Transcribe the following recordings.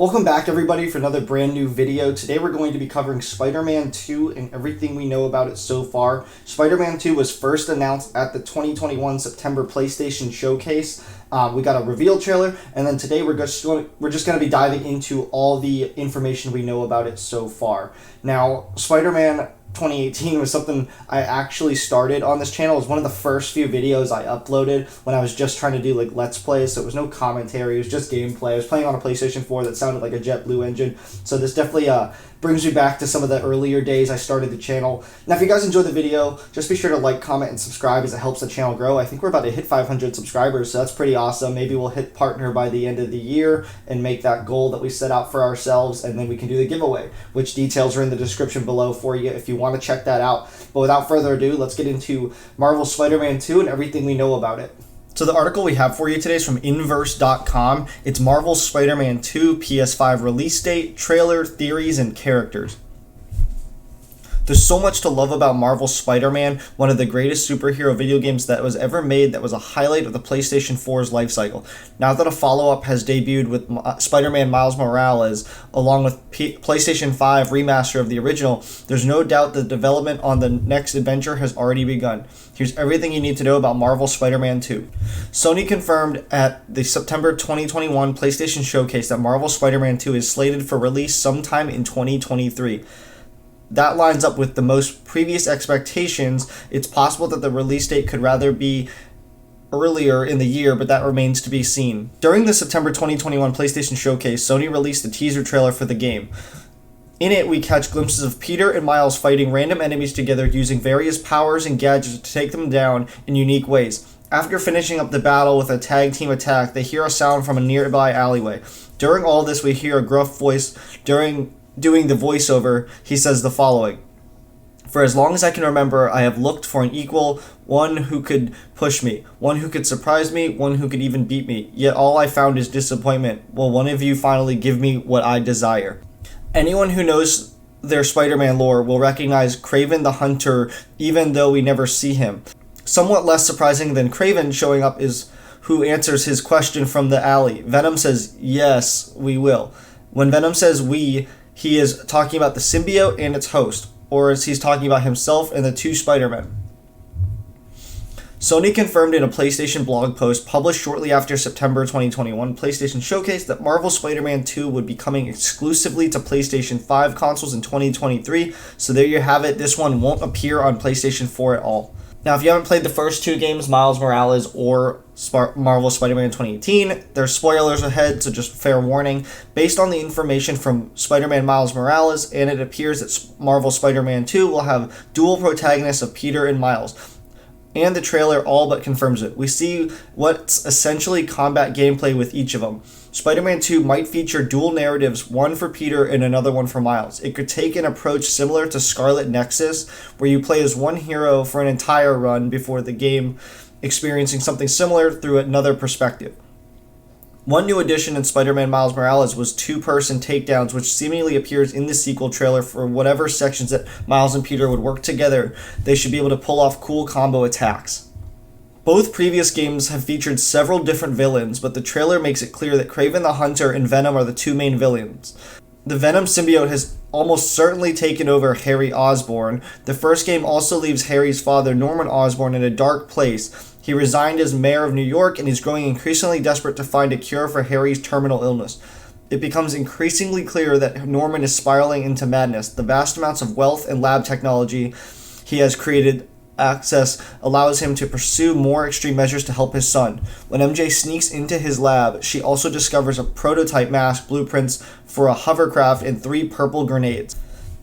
Welcome back everybody for another brand new video. Today we're going to be covering Spider-Man 2 and everything we know about it so far. Spider-Man 2 was first announced at the 2021 September PlayStation Showcase. We got a reveal trailer, and then today we're just going to be diving into all the information we know about it so far. Now, Spider-Man 2018 was something I actually started on this channel. It was one of the first few videos I uploaded when I was just trying to do like Let's Plays, so it was no commentary, it was just gameplay. I was playing on a PlayStation 4 that sounded like a JetBlue engine, so this definitely brings me back to some of the earlier days I started the channel. Now, if you guys enjoyed the video, just be sure to like, comment, and subscribe as it helps the channel grow. I think we're about to hit 500 subscribers, so that's pretty awesome. Maybe we'll hit partner by the end of the year and make that goal that we set out for ourselves, and then we can do the giveaway, which details are in the description below for you if you want to check that out. But without further ado, let's get into Marvel Spider-Man 2 and everything we know about it. So the article we have for you today is from Inverse.com. It's Marvel Spider-Man 2 PS5 release date, trailer, theories, and characters. There's so much to love about Marvel Spider-Man, one of the greatest superhero video games that was ever made, that was a highlight of the PlayStation 4's life cycle. Now that a follow-up has debuted with Spider-Man Miles Morales, along with PlayStation 5 remaster of the original, there's no doubt the development on the next adventure has already begun. Here's everything you need to know about Marvel Spider-Man 2. Sony confirmed at the September 2021 PlayStation Showcase that Marvel Spider-Man 2 is slated for release sometime in 2023. That lines up with the most previous expectations. It's possible that the release date could rather be earlier in the year, but that remains to be seen. During the September 2021 PlayStation Showcase, Sony released a teaser trailer for the game. In it, we catch glimpses of Peter and Miles fighting random enemies together using various powers and gadgets to take them down in unique ways. After finishing up the battle with a tag team attack, they hear a sound from a nearby alleyway. During all this, we hear a gruff voice doing the voiceover. He says the following: "For as long as I can remember, I have looked for an equal, one who could push me, one who could surprise me, one who could even beat me. Yet all I found is disappointment. Will one of you finally give me what I desire?" Anyone who knows their Spider-Man lore will recognize Kraven the Hunter, even though we never see him. Somewhat less surprising than Kraven showing up is who answers his question from the alley. Venom says, "Yes, we will." When Venom says "we," he is talking about the symbiote and its host, or as he's talking about himself and the two Spider-Men. Sony confirmed in a PlayStation blog post published shortly after September 2021 PlayStation Showcase that Marvel Spider-Man 2 would be coming exclusively to PlayStation 5 consoles in 2023, so there you have it. This one won't appear on PlayStation 4 at all. Now, if you haven't played the first two games, Miles Morales or Marvel Spider-Man 2018, there's spoilers ahead, so just fair warning. Based on the information from Spider-Man Miles Morales, and it appears that Marvel Spider-Man 2 will have dual protagonists of Peter and Miles. And the trailer all but confirms it. We see what's essentially combat gameplay with each of them. Spider-Man 2 might feature dual narratives, one for Peter and another one for Miles. It could take an approach similar to Scarlet Nexus, where you play as one hero for an entire run before the game experiencing something similar through another perspective. One new addition in Spider-Man Miles Morales was two-person takedowns, which seemingly appears in the sequel trailer for whatever sections that Miles and Peter would work together. They should be able to pull off cool combo attacks. Both previous games have featured several different villains, but the trailer makes it clear that Kraven the Hunter and Venom are the two main villains. The Venom symbiote has almost certainly taken over Harry Osborn. The first game also leaves Harry's father, Norman Osborn, in a dark place. He resigned as mayor of New York, and he's growing increasingly desperate to find a cure for Harry's terminal illness. It becomes increasingly clear that Norman is spiraling into madness. The vast amounts of wealth and lab technology he has created access allows him to pursue more extreme measures to help his son. When MJ sneaks into his lab, she also discovers a prototype mask, blueprints for a hovercraft, and 3 purple grenades.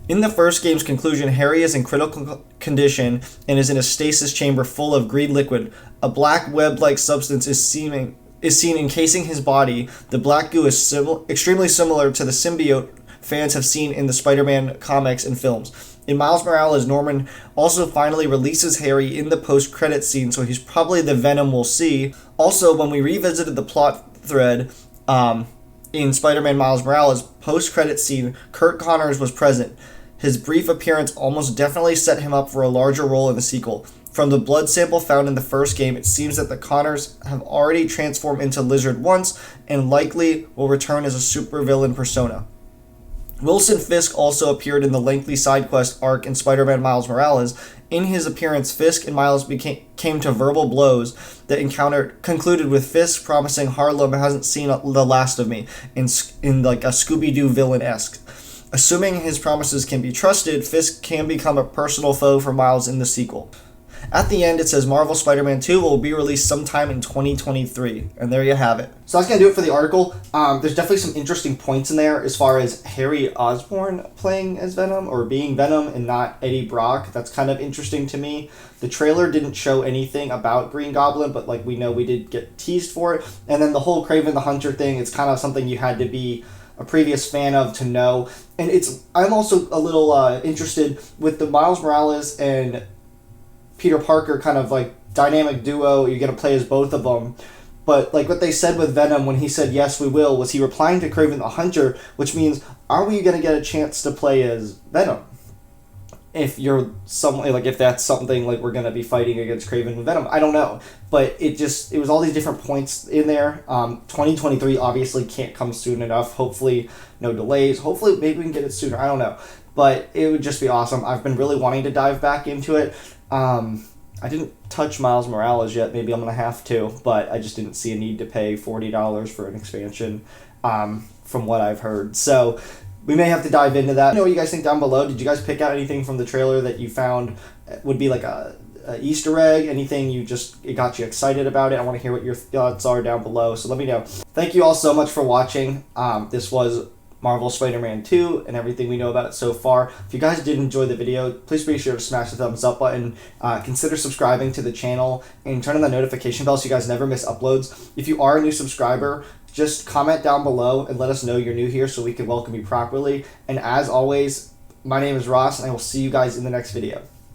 In the first game's conclusion, Harry is in critical condition and is in a stasis chamber full of green liquid. A black web-like substance is seen encasing his body. The black goo is extremely similar to the symbiote fans have seen in the Spider-Man comics and films. In Miles Morales, Norman also finally releases Harry in the post-credit scene, so he's probably the Venom we'll see. Also, when we revisited the plot thread in Spider-Man Miles Morales post-credit scene, Kurt Connors was present. His brief appearance almost definitely set him up for a larger role in the sequel. From the blood sample found in the first game, it seems that the Connors have already transformed into Lizard once and likely will return as a supervillain persona. Wilson Fisk also appeared in the lengthy side quest arc in Spider-Man Miles Morales. In his appearance, Fisk and Miles came to verbal blows that concluded with Fisk promising Harlem hasn't seen the last of me in like a Scooby-Doo villain-esque. Assuming his promises can be trusted, Fisk can become a personal foe for Miles in the sequel. At the end, it says Marvel Spider-Man 2 will be released sometime in 2023. And there you have it. So that's going to do it for the article. There's definitely some interesting points in there as far as Harry Osborn playing as Venom or being Venom and not Eddie Brock. That's kind of interesting to me. The trailer didn't show anything about Green Goblin, but like we know we did get teased for it. And then the whole Kraven the Hunter thing, it's kind of something you had to be a previous fan of to know. And I'm also a little interested with the Miles Morales and Peter Parker kind of like dynamic duo. You're going to play as both of them. But like what they said with Venom when he said, yes, we will, was he replying to Kraven the Hunter, which means, are we going to get a chance to play as Venom? If you're if that's something like we're going to be fighting against Kraven and Venom, I don't know. But it was all these different points in there. 2023 obviously can't come soon enough. Hopefully no delays. Hopefully maybe we can get it sooner. I don't know. But it would just be awesome. I've been really wanting to dive back into it. I didn't touch Miles Morales yet. Maybe I'm going to have to, but I just didn't see a need to pay $40 for an expansion from what I've heard. So we may have to dive into that. Let me know what you guys think down below. Did you guys pick out anything from the trailer that you found would be like a Easter egg? Anything it got you excited about it? I want to hear what your thoughts are down below. So let me know. Thank you all so much for watching. This was Marvel Spider-Man 2 and everything we know about it so far. If you guys did enjoy the video, please be sure to smash the thumbs up button. Consider subscribing to the channel and turn on the notification bell so you guys never miss uploads. If you are a new subscriber, just comment down below and let us know you're new here so we can welcome you properly. And as always, my name is Ross and I will see you guys in the next video.